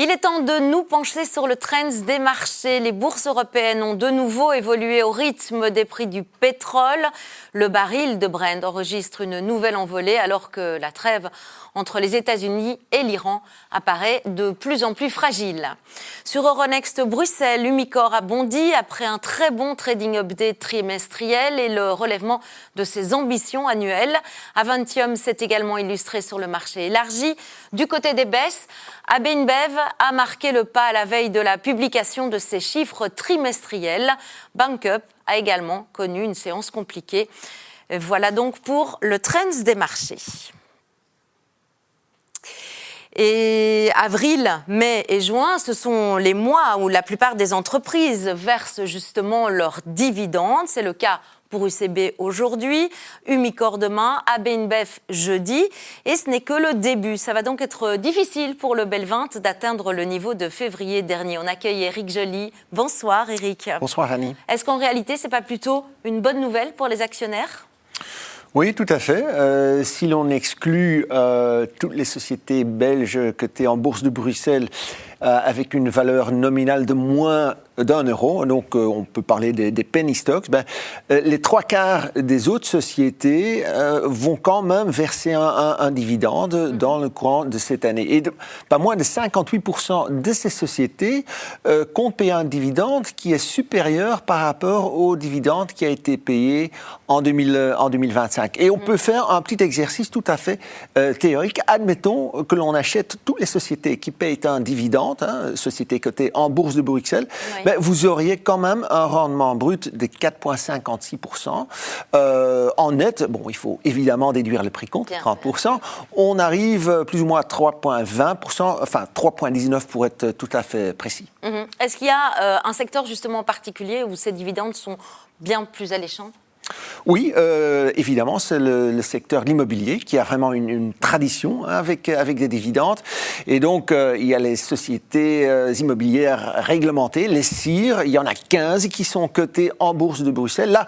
Il est temps de nous pencher sur le trend des marchés. Les bourses européennes ont de nouveau évolué au rythme des prix du pétrole. Le baril de Brent enregistre une nouvelle envolée alors que la trêve entre les États-Unis et l'Iran apparaît de plus en plus fragile. Sur Euronext Bruxelles, Umicore a bondi après un très bon trading update trimestriel et le relèvement de ses ambitions annuelles. Avantium s'est également illustré sur le marché élargi. Du côté des baisses, AB InBev a marqué le pas à la veille de la publication de ses chiffres trimestriels. BankUp a également connu une séance compliquée. Voilà donc pour le trend des marchés. Et avril, mai et juin, ce sont les mois où la plupart des entreprises versent justement leurs dividendes. C'est le cas pour UCB aujourd'hui, Umicore demain, AB InBev jeudi. Et ce n'est que le début. Ça va donc être difficile pour le Belvinte d'atteindre le niveau de février dernier. On accueille Éric Joly. Bonsoir Éric. Bonsoir Annie. Est-ce qu'en réalité, ce n'est pas plutôt une bonne nouvelle pour les actionnaires ? Oui, tout à fait. Si l'on exclut toutes les sociétés belges cotées en bourse de Bruxelles avec une valeur nominale de moins d'€1, donc on peut parler des penny stocks, les trois quarts des autres sociétés vont quand même verser un dividende dans le courant de cette année. Et pas moins de 58% de ces sociétés comptent payer un dividende qui est supérieur par rapport au dividende qui a été payé en 2025. Et on peut faire un petit exercice tout à fait théorique. Admettons que l'on achète toutes les sociétés qui payent un dividende, sociétés cotées en bourse de Bruxelles, oui. Vous auriez quand même un rendement brut de 4,56%. En net, bon, il faut évidemment déduire le prix compte, 30%. On arrive plus ou moins à 3,20%, enfin 3,19% pour être tout à fait précis. Est-ce qu'il y a un secteur justement particulier où ces dividendes sont bien plus alléchants ? Oui, évidemment, c'est le secteur de l'immobilier qui a vraiment une tradition avec des dividendes. Et donc, il y a les sociétés immobilières réglementées, les CIR, il y en a 15 qui sont cotées en bourse de Bruxelles. Là,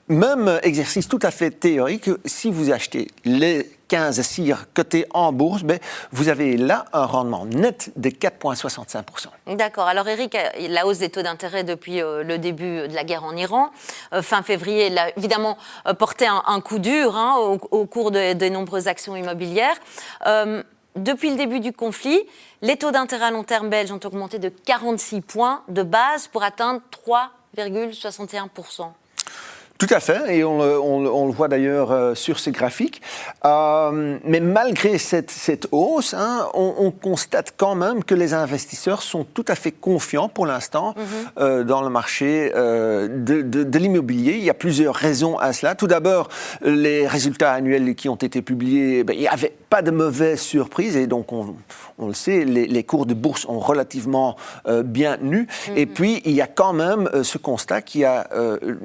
même exercice tout à fait théorique, si vous achetez les 15 CIR cotés en bourse, vous avez là un rendement net de 4,65%. D'accord. Alors Éric, la hausse des taux d'intérêt depuis le début de la guerre en Iran, fin février, elle a évidemment porté un coup dur au cours de nombreuses actions immobilières. Depuis le début du conflit, les taux d'intérêt à long terme belges ont augmenté de 46 points de base pour atteindre 3,61%. Tout à fait, et on le voit d'ailleurs sur ce graphique. Mais malgré cette hausse, on constate quand même que les investisseurs sont tout à fait confiants pour l'instant dans le marché de l'immobilier. Il y a plusieurs raisons à cela. Tout d'abord, les résultats annuels qui ont été publiés, il n'y avait pas de mauvaises surprises, et donc on le sait, les cours de bourse ont relativement bien tenu. Et puis, il y a quand même ce constat qu'il y a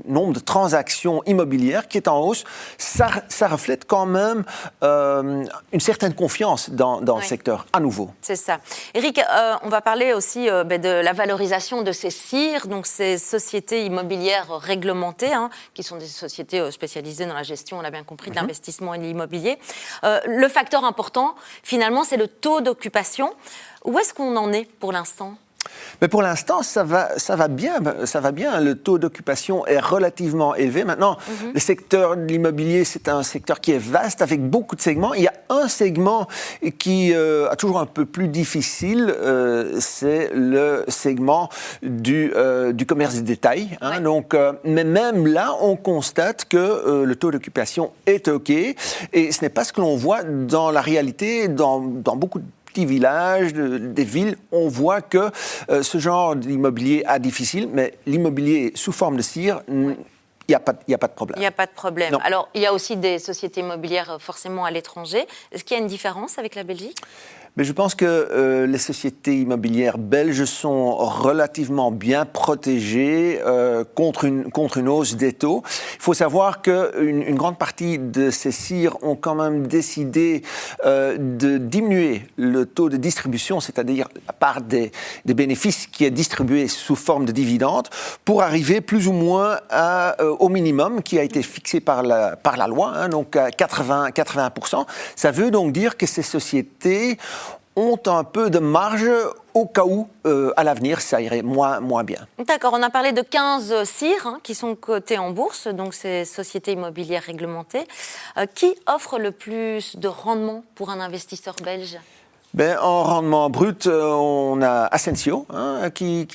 nombre de transactions immobilière qui est en hausse, ça reflète quand même une certaine confiance dans le secteur, à nouveau. C'est ça. Éric, on va parler aussi de la valorisation de ces CIR, donc ces sociétés immobilières réglementées, qui sont des sociétés spécialisées dans la gestion, on l'a bien compris, de l'investissement et de l'immobilier. Le facteur important, finalement, c'est le taux d'occupation. Où est-ce qu'on en est pour l'instant ? Mais pour l'instant, ça va bien. Le taux d'occupation est relativement élevé. Maintenant, le secteur de l'immobilier, c'est un secteur qui est vaste, avec beaucoup de segments. Il y a un segment qui est toujours un peu plus difficile, c'est le segment du commerce de détail. Donc, mais même là, on constate que le taux d'occupation est OK. Et ce n'est pas ce que l'on voit dans la réalité, dans beaucoup de villages, des villes, on voit que ce genre d'immobilier est difficile, mais l'immobilier sous forme de CIR, il n'y a pas de problème. Il n'y a pas de problème. Non. Alors, il y a aussi des sociétés immobilières forcément à l'étranger. Est-ce qu'il y a une différence avec la Belgique ? Mais je pense que les sociétés immobilières belges sont relativement bien protégées contre une hausse des taux. Il faut savoir qu'une grande partie de ces CIR ont quand même décidé de diminuer le taux de distribution, c'est-à-dire la part des bénéfices qui est distribuée sous forme de dividendes, pour arriver plus ou moins au minimum qui a été fixé par la loi, donc à 80%. Ça veut donc dire que ces sociétés ont un peu de marge au cas où, à l'avenir, ça irait moins bien. D'accord, on a parlé de 15 CIR qui sont cotés en bourse, donc ces sociétés immobilières réglementées. Qui offre le plus de rendement pour un investisseur belge ? En rendement brut, on a Ascensio qui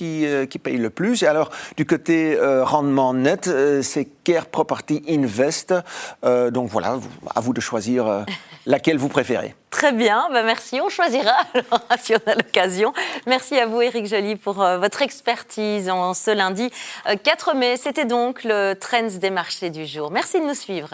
paye le plus. Et alors, du côté rendement net, c'est Care Property Invest. Donc voilà, à vous de choisir laquelle vous préférez. Très bien, merci. On choisira alors, si on a l'occasion. Merci à vous, Éric Joly, pour votre expertise en ce lundi 4 mai. C'était donc le Trends des marchés du jour. Merci de nous suivre.